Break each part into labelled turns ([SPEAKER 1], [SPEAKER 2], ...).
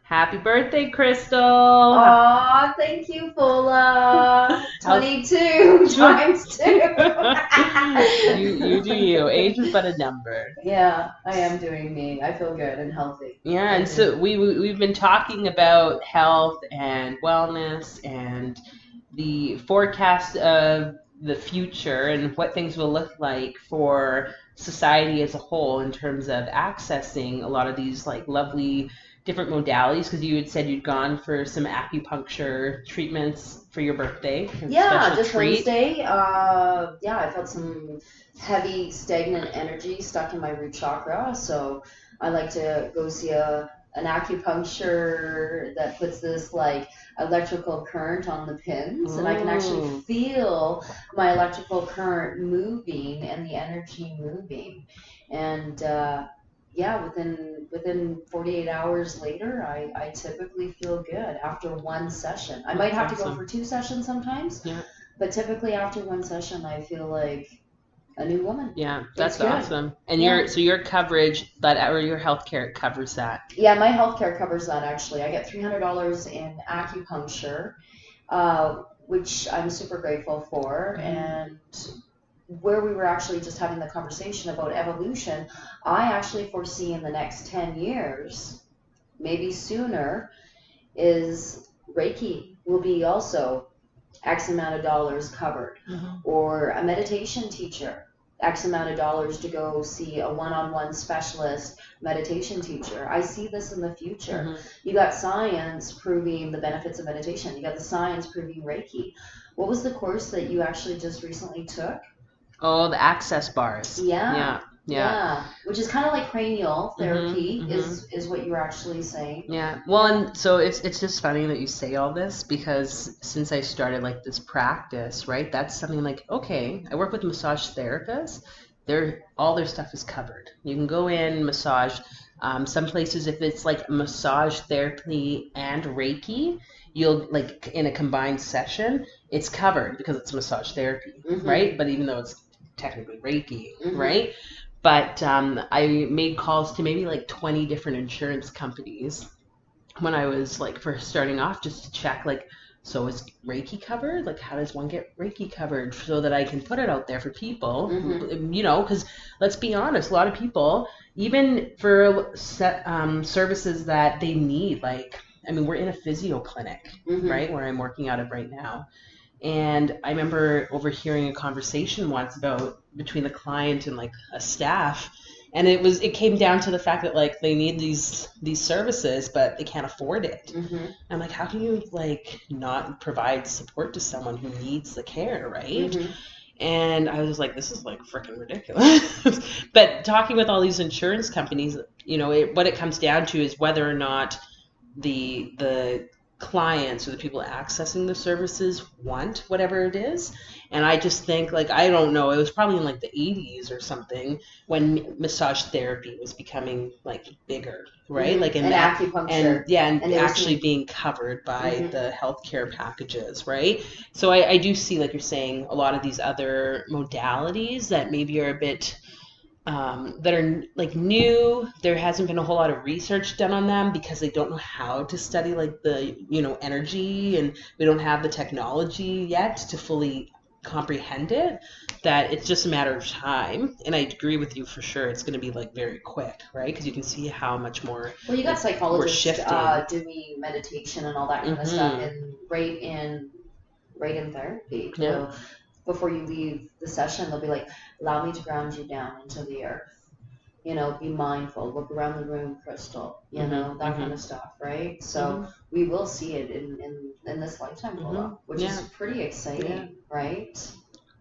[SPEAKER 1] Happy birthday, Crystal.
[SPEAKER 2] Aw, thank you, Fola. 22 times 2.
[SPEAKER 1] You do you. Age is but a number.
[SPEAKER 2] Yeah, I am doing me. I feel good and healthy.
[SPEAKER 1] Yeah, and so we've been talking about health and wellness and the forecast of the future and what things will look like for society as a whole in terms of accessing a lot of these like lovely different modalities, because you had said you'd gone for some acupuncture treatments for your birthday.
[SPEAKER 2] Yeah,
[SPEAKER 1] Special
[SPEAKER 2] just
[SPEAKER 1] treat.
[SPEAKER 2] Wednesday. Yeah, I felt some heavy, stagnant energy stuck in my root chakra. So I like to go see an acupuncture that puts this like electrical current on the pins, and I can actually
[SPEAKER 1] Ooh.
[SPEAKER 2] feel my electrical current moving and the energy moving. And yeah, within 48 hours later, I typically feel good after one session. I might have to go for 2 sessions sometimes,
[SPEAKER 1] Yeah.
[SPEAKER 2] but typically after one session, I feel like a new woman.
[SPEAKER 1] Yeah, that's
[SPEAKER 2] good.
[SPEAKER 1] awesome. And
[SPEAKER 2] Yeah.
[SPEAKER 1] your coverage that or your healthcare covers that.
[SPEAKER 2] Yeah, my healthcare covers that actually. I get $300 in acupuncture, which I'm super grateful for. And where we were actually just having the conversation about evolution, I actually foresee in the next 10 years, maybe sooner, is Reiki will be also X amount of dollars covered, or a meditation teacher, X amount of dollars to go see a one-on-one specialist meditation teacher. I see this in the future. You got science proving the benefits of meditation. You got the science proving Reiki. What was the course that you actually just recently took?
[SPEAKER 1] Oh, the access bars.
[SPEAKER 2] Yeah. Which is kind of like cranial therapy, is what you were actually saying.
[SPEAKER 1] Yeah. Well, and so it's just funny that you say all this, because since I started like this practice, right? That's something like, okay, I work with massage therapists. All their stuff is covered. You can go in, massage. Some places, if it's like massage therapy and Reiki, you'll like in a combined session, it's covered because it's massage therapy, right? But even though it's technically Reiki, right? But I made calls to maybe like 20 different insurance companies when I was like first starting off, just to check like, so is Reiki covered? Like, how does one get Reiki covered so that I can put it out there for people? You know, because let's be honest, a lot of people, even for services that they need, like, I mean, we're in a physio clinic, right, where I'm working out of right now. And I remember overhearing a conversation once about between the client and like a staff, and it came down to the fact that like they need these services but they can't afford it. I'm like, how can you like not provide support to someone who needs the care, right? And I was like, this is like freaking ridiculous. But talking with all these insurance companies, you know, what it comes down to is whether or not the clients or the people accessing the services want whatever it is. And I just think, like, I don't know, it was probably in like the 80s or something when massage therapy was becoming like bigger, right? Like in
[SPEAKER 2] and
[SPEAKER 1] that,
[SPEAKER 2] acupuncture,
[SPEAKER 1] and actually being covered by the healthcare packages, right? So I do see, like you're saying, a lot of these other modalities that maybe are a bit that are like new. There hasn't been a whole lot of research done on them because they don't know how to study like the, you know, energy, and we don't have the technology yet to fully comprehend it, that it's just a matter of time. And I agree with you for sure, it's going to be like very quick, right? Because you can see how much more,
[SPEAKER 2] well, you got
[SPEAKER 1] like, we're
[SPEAKER 2] psychologists
[SPEAKER 1] shifting.
[SPEAKER 2] doing meditation and all that kind of stuff, and right in therapy. Before you leave the session, they'll be like, allow me to ground you down into the earth. You know, be mindful, look around the room, Crystal, you know, that kind of stuff, right? So we will see it in this lifetime, which is pretty exciting, right?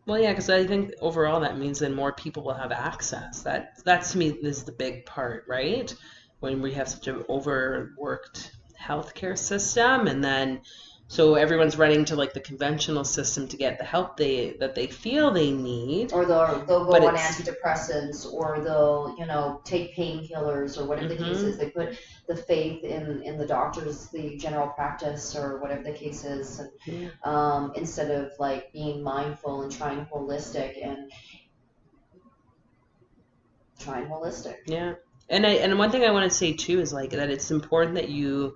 [SPEAKER 1] Well, yeah, because I think overall that means then more people will have access. That to me is the big part, right? When we have such an overworked healthcare system, and then so everyone's running to like the conventional system to get the help that they feel they need.
[SPEAKER 2] Or they'll go on antidepressants, or they'll, you know, take painkillers, or whatever the case is. They put the faith in the doctors, the general practice, or whatever the case is, and, instead of like being mindful and trying holistic.
[SPEAKER 1] Yeah. And one thing I want to say too is like that it's important that you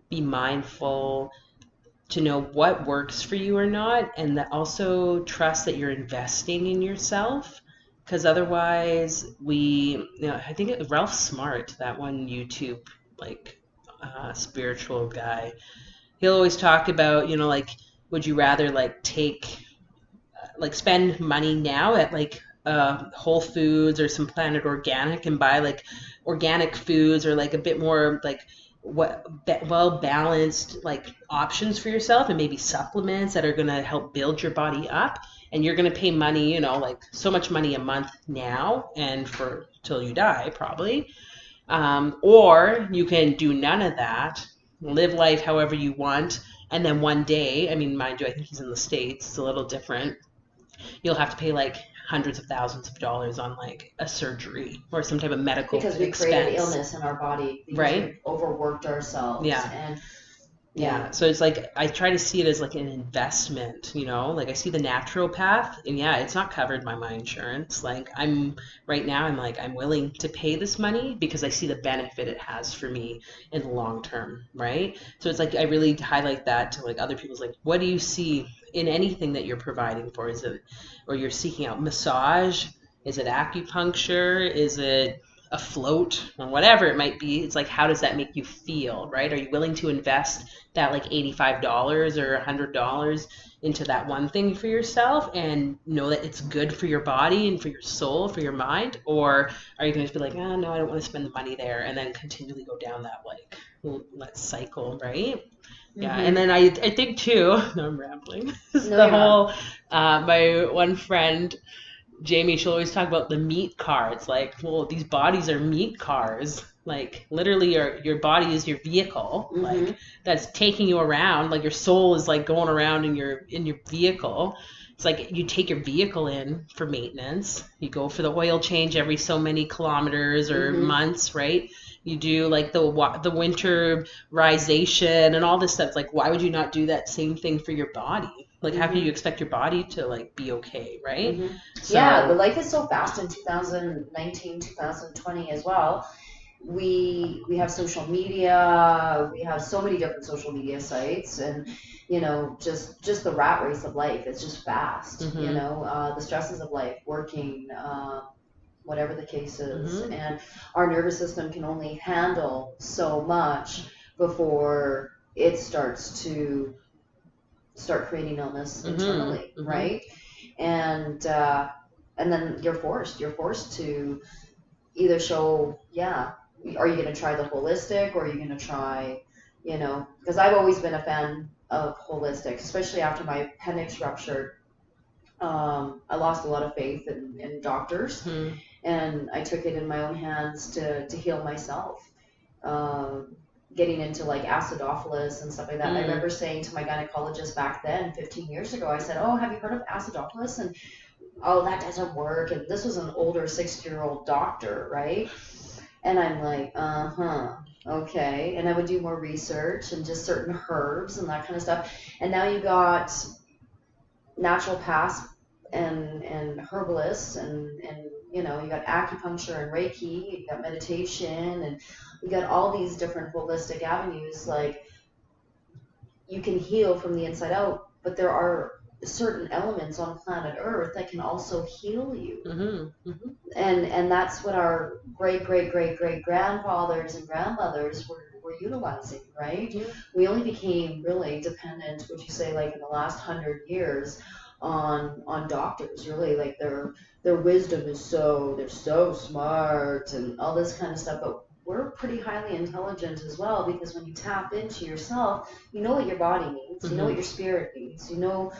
[SPEAKER 1] be mindful to know what works for you or not, and that also trust that you're investing in yourself. Because otherwise, I think Ralph Smart, that one YouTube like spiritual guy, he'll always talk about, like, would you rather like spend money now at like Whole Foods or some Planet Organic and buy like organic foods or like a bit more like well balanced like options for yourself, and maybe supplements that are going to help build your body up, and you're going to pay money, like so much money a month now and for till you die probably, or you can do none of that, live life however you want, and then one day, I mean, mind you, I think he's in the States, it's a little different, you'll have to pay like hundreds of thousands of dollars on like a surgery or some type of medical
[SPEAKER 2] because we
[SPEAKER 1] expense.
[SPEAKER 2] created illness in our body because
[SPEAKER 1] right?
[SPEAKER 2] We've overworked ourselves.
[SPEAKER 1] Yeah.
[SPEAKER 2] And
[SPEAKER 1] yeah. So it's like I try to see it as like an investment, like I see the natural path, and yeah, it's not covered by my insurance. Like I'm willing to pay this money because I see the benefit it has for me in the long term, right? So it's like I really highlight that to like other people's like, what do you see in anything that you're providing for? Is it, or you're seeking out massage? Is it acupuncture? Is it a float or whatever it might be? It's like, how does that make you feel, right? Are you willing to invest that like $85 or $100 into that one thing for yourself and know that it's good for your body and for your soul, for your mind? Or are you going to be like, oh, no, I don't want to spend the money there, and then continually go down that like let's cycle, right? Yeah. And then I think too, no, I'm rambling. The whole my one friend Jamie, she'll always talk about the meat cars. Like, well, these bodies are meat cars. Like, literally, your body is your vehicle. Like, that's taking you around. Like, your soul is like going around in your vehicle. It's like you take your vehicle in for maintenance. You go for the oil change every so many kilometers or months, right? You do like the winterization and all this stuff. Like, why would you not do that same thing for your body? Like, how can you expect your body to like be okay, right?
[SPEAKER 2] So, yeah, the life is so fast in 2019, 2020 as well. We have social media, we have so many different social media sites, and just the rat race of life. It's just fast. The stresses of life, working, whatever the case is, and our nervous system can only handle so much before it starts creating illness internally, right? And then you're forced to either show, are you going to try the holistic, or are you going to try, because I've always been a fan of holistic, especially after my appendix ruptured. I lost a lot of faith in doctors, and I took it in my own hands to heal myself. Getting into like acidophilus and stuff like that. And I remember saying to my gynecologist back then, 15 years ago, I said, oh, have you heard of acidophilus? And, oh, that doesn't work. And this was an older 60-year-old doctor, right? And I'm like, okay. And I would do more research and just certain herbs and that kind of stuff. And now you got naturopaths and herbalists and you got acupuncture and Reiki, you got meditation, and you got all these different holistic avenues. Like, you can heal from the inside out, but there are certain elements on planet Earth that can also heal you. And that's what our great grandfathers and grandmothers were utilizing, right? We only became really dependent, would you say, like in the last 100 years on doctors, really. Like their wisdom is they're so smart and all this kind of stuff, but we're pretty highly intelligent as well, because when you tap into yourself, you know what your body needs, you know what your spirit needs, you know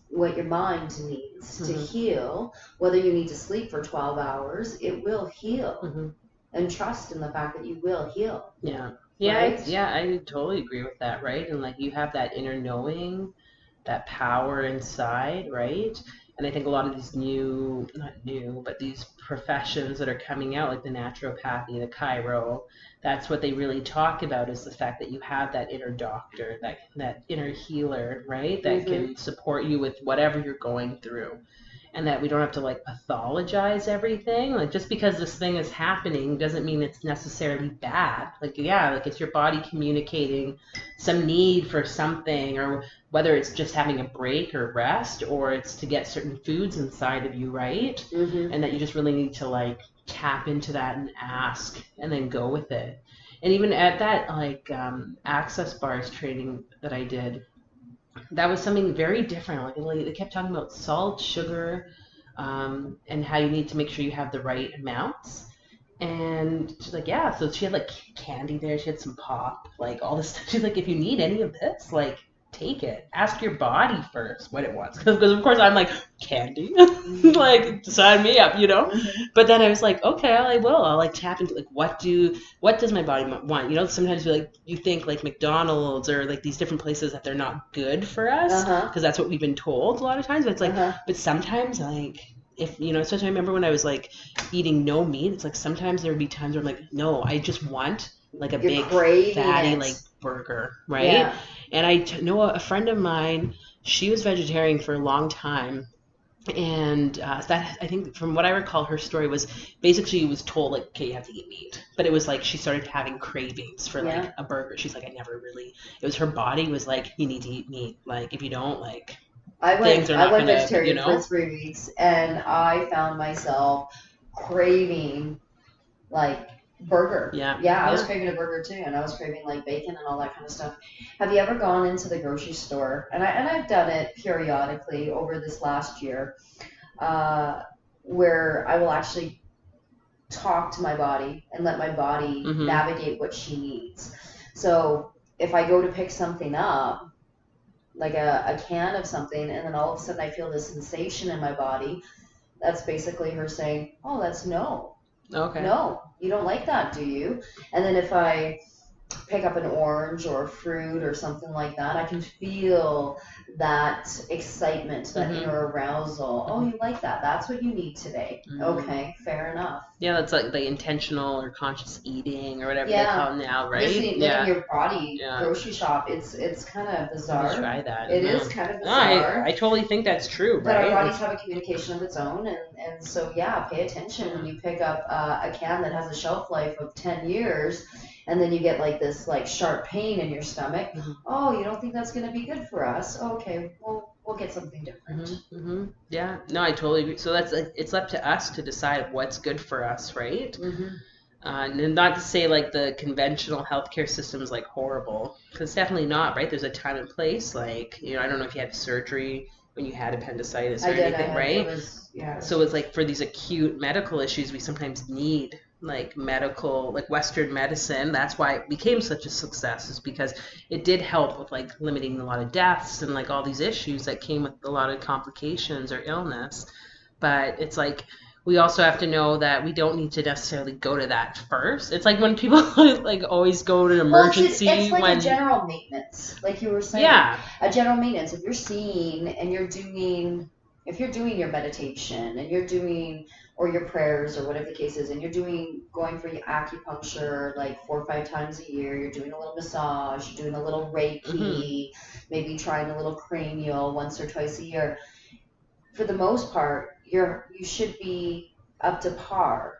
[SPEAKER 2] what your mind needs to heal. Whether you need to sleep for 12 hours, it will heal. And trust in the fact that you will heal. Right?
[SPEAKER 1] I totally agree with that, right? And like, you have that inner knowing, that power inside, right? And I think a lot of these these professions that are coming out, like the naturopathy, the chiro, that's what they really talk about, is the fact that you have that inner doctor, that inner healer, right? That can support you with whatever you're going through. and that we don't have to like pathologize everything. Like just because this thing is happening doesn't mean it's necessarily bad. Like yeah, like it's your body communicating some need for something, or whether it's just having a break or rest, or it's to get certain foods inside of you, right?
[SPEAKER 2] Mm-hmm.
[SPEAKER 1] And that you just really need to like tap into that and ask and then go with it. And even at that like access bars training that I did, that was something very different. Like they kept talking about salt, sugar, and how you need to make sure you have the right amounts. And she's like, yeah. So she had like candy there. She had some pop, like all this stuff. She's like, if you need any of this, like take it. Ask your body first what it wants. Because of course I'm like, candy? Like sign me up, you know?
[SPEAKER 2] Mm-hmm.
[SPEAKER 1] But then I was like, okay, I will. I'll like tap into like what does my body want? You know, sometimes you think like McDonald's or like these different places that they're not good for us because that's what we've been told a lot of times. But it's like, but sometimes like if you know, especially I remember when I was like eating no meat, it's like sometimes there would be times where I'm like, no, I just want like a big fatty like burger, right?
[SPEAKER 2] Yeah.
[SPEAKER 1] And I know a friend of mine, she was vegetarian for a long time. And that, I think, from what I recall, her story was basically she was told, like, okay, you have to eat meat. But it was like she started having cravings for, like, a burger. She's like, I never really, it was her body was like, you need to eat meat. Like, if you don't, like,
[SPEAKER 2] I went vegetarian
[SPEAKER 1] you know?
[SPEAKER 2] for 3 weeks, and I found myself craving, like, burger. Yeah, I was craving a burger too, and I was craving like bacon and all that kind of stuff. Have you ever gone into the grocery store? And I've done it periodically over this last year, where I will actually talk to my body and let my body navigate what she needs. So if I go to pick something up, like a can of something, and then all of a sudden I feel this sensation in my body, that's basically her saying, oh, that's no.
[SPEAKER 1] Okay.
[SPEAKER 2] No, you don't like that, do you? And then if I pick up an orange or a fruit or something like that, I can feel that excitement, that inner arousal. Oh, you like that? That's what you need today. Okay, fair enough.
[SPEAKER 1] Yeah, that's like the intentional or conscious eating or whatever they call it now, right?
[SPEAKER 2] Letting your body grocery shop. It's kind of bizarre.
[SPEAKER 1] Try that.
[SPEAKER 2] It is kind of bizarre.
[SPEAKER 1] I totally think that's true,
[SPEAKER 2] but
[SPEAKER 1] right?
[SPEAKER 2] Our bodies have a communication of its own, and so pay attention when you pick up a can that has a shelf life of 10 years. And then you get like this like sharp pain in your stomach. Oh, you don't think that's going to be good for us? Okay, we'll get something different.
[SPEAKER 1] Yeah, no, I totally agree. So that's it's up to us to decide what's good for us, right? And not to say like the conventional healthcare system is like horrible, because it's definitely not, right? There's a time and place. Like, you know, I don't know if you had surgery when you had appendicitis or anything, right? So it's like for these acute medical issues, we sometimes need like medical, like Western medicine. That's why it became such a success, is because it did help with like limiting a lot of deaths and like all these issues that came with a lot of complications or illness. But it's like we also have to know that we don't need to necessarily go to that first. It's like when people like always go to an emergency.
[SPEAKER 2] Well, it's like a general maintenance, like you were saying. Yeah. A general maintenance. If you're seeing and you're doing your meditation and you're doing, or your prayers or whatever the case is, and you're going for your acupuncture like 4 or 5 times a year, you're doing a little massage, you're doing a little Reiki, maybe trying a little cranial once or twice a year. For the most part, you should be up to par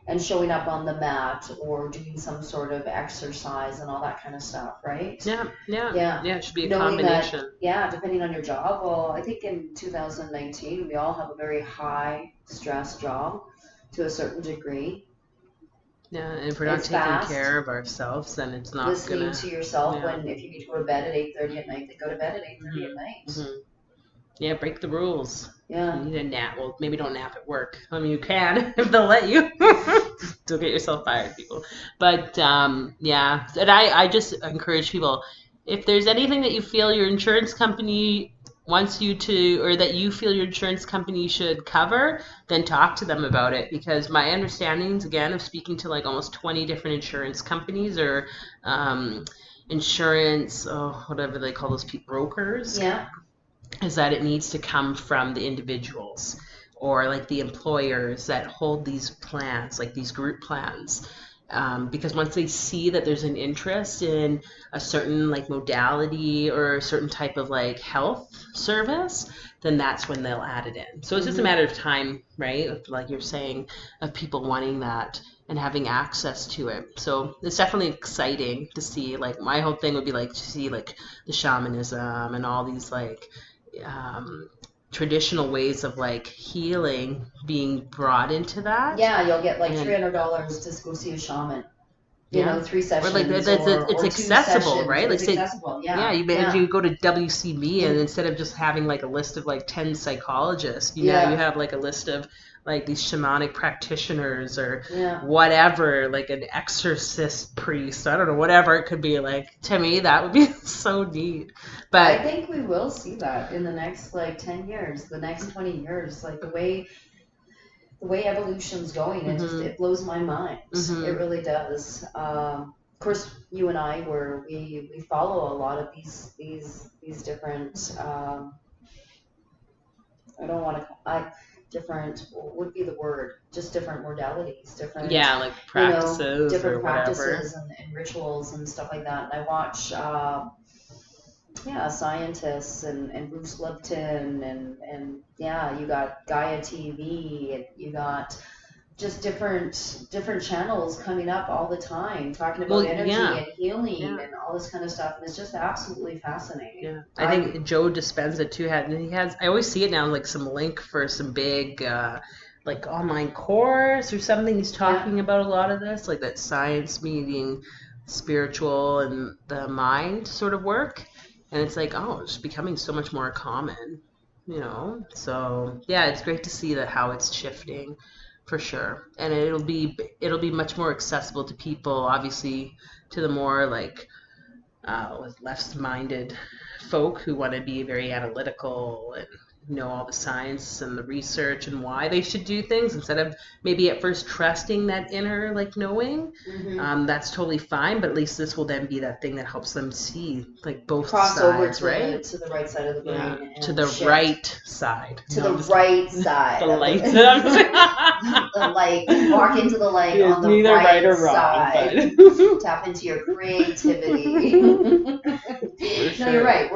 [SPEAKER 2] and showing up on the mat or doing some sort of exercise and all that kind of stuff, right? Yeah. It should be a combination. Depending on your job. Well, I think in 2019, we all have a very high stress job to a certain degree.
[SPEAKER 1] Yeah, and if we're not taking care of ourselves, then it's not
[SPEAKER 2] listening to yourself when if you need to go to bed at 8:30 at night, then go to bed at 8:30 at night.
[SPEAKER 1] Yeah, break the rules.
[SPEAKER 2] Yeah.
[SPEAKER 1] You need a nap. Well, maybe don't nap at work. I mean, you can if they'll let you. Don't get yourself fired, people. But, and I just encourage people, if there's anything that you feel your insurance company wants you to, or that you feel your insurance company should cover, then talk to them about it. Because my understandings, again, of speaking to like almost 20 different insurance companies or insurance, whatever they call those people, brokers.
[SPEAKER 2] Yeah.
[SPEAKER 1] Is that it needs to come from the individuals or like the employers that hold these plans, like these group plans. because once they see that there's an interest in a certain like modality or a certain type of like health service, then that's when they'll add it in. So it's just a matter of time, right? Like you're saying, of people wanting that and having access to it. So it's definitely exciting to see. Like my whole thing would be like to see like the shamanism and all these like um, traditional ways of like healing being brought into that.
[SPEAKER 2] Yeah, you'll get like
[SPEAKER 1] And-
[SPEAKER 2] $300 to go see a shaman. You
[SPEAKER 1] Yeah.
[SPEAKER 2] know, 3 sessions.
[SPEAKER 1] Or like it's
[SPEAKER 2] or 2
[SPEAKER 1] accessible,
[SPEAKER 2] sessions.
[SPEAKER 1] right? Like
[SPEAKER 2] It's
[SPEAKER 1] say,
[SPEAKER 2] accessible.
[SPEAKER 1] yeah, you go to WCB and instead of just having like a list of like 10 psychologists, you know,
[SPEAKER 2] Yeah.
[SPEAKER 1] you have like a list of like these shamanic practitioners or
[SPEAKER 2] Yeah.
[SPEAKER 1] whatever, like an exorcist priest, I don't know, whatever it could be. Like to me that would be so neat.
[SPEAKER 2] I
[SPEAKER 1] But
[SPEAKER 2] think we will see that in the next like 10 years, the next 20 years, like the way evolution's going, it blows my mind. It really does. Of course, you and I we follow a lot of these different. I don't want to. Different what would be the word? Just different modalities, different.
[SPEAKER 1] yeah, like practices
[SPEAKER 2] different
[SPEAKER 1] or whatever.
[SPEAKER 2] practices and rituals and stuff like that. And I watch. Scientists and Bruce Lipton and you got Gaia TV and you got just different channels coming up all the time talking about energy and healing and all this kind of stuff, and it's just absolutely fascinating.
[SPEAKER 1] Yeah, I think Joe Dispenza too has. I always see it now, like some link for some big like online course or something. He's talking about a lot of this, like that science meeting spiritual and the mind sort of work. And it's like, oh, it's becoming so much more common, you know? So, yeah, it's great to see that how it's shifting for sure. And it'll be much more accessible to people, obviously, to the more like less-minded folk who want to be very analytical and know all the science and the research and why they should do things instead of maybe at first trusting that inner like knowing. That's totally fine, but at least this will then be that thing that helps them see like both
[SPEAKER 2] cross
[SPEAKER 1] sides,
[SPEAKER 2] over
[SPEAKER 1] right?
[SPEAKER 2] to the right side of the brain.
[SPEAKER 1] Yeah.
[SPEAKER 2] And
[SPEAKER 1] to the
[SPEAKER 2] shift.
[SPEAKER 1] Right side.
[SPEAKER 2] To the right side.
[SPEAKER 1] The light.
[SPEAKER 2] The light. Walk into the light on the
[SPEAKER 1] neither right or wrong,
[SPEAKER 2] side.
[SPEAKER 1] but...
[SPEAKER 2] Tap into your creativity. No, you're right.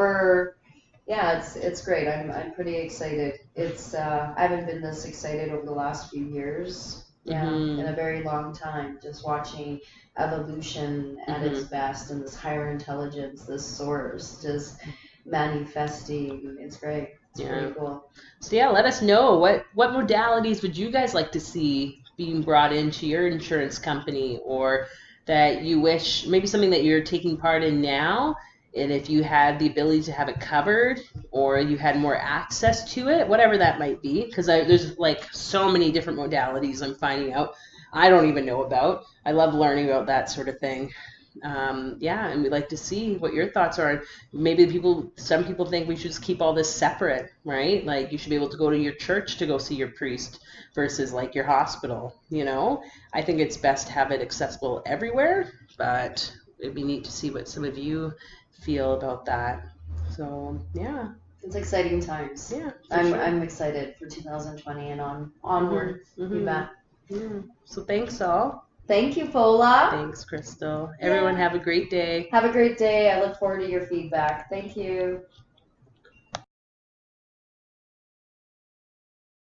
[SPEAKER 2] It's great. I'm pretty excited. I haven't been this excited over the last few years. In a very long time. Just watching evolution at its best and this higher intelligence, this source, just manifesting. It's great. It's pretty cool.
[SPEAKER 1] So let us know what modalities would you guys like to see being brought into your insurance company, or that you wish, maybe something that you're taking part in now, and if you had the ability to have it covered or you had more access to it, whatever that might be, because there's like so many different modalities I'm finding out I don't even know about. I love learning about that sort of thing. And we'd like to see what your thoughts are. Maybe some people think we should just keep all this separate, right? Like you should be able to go to your church to go see your priest versus like your hospital, you know? I think it's best to have it accessible everywhere, but it'd be neat to see what some of you feel about that. So, yeah.
[SPEAKER 2] It's exciting times.
[SPEAKER 1] Yeah,
[SPEAKER 2] I'm excited for 2020 and onward. You bet.
[SPEAKER 1] Yeah. So thanks all.
[SPEAKER 2] Thank you, Fola.
[SPEAKER 1] Thanks, Crystal. Everyone have a great day.
[SPEAKER 2] Have a great day. I look forward to your feedback. Thank you.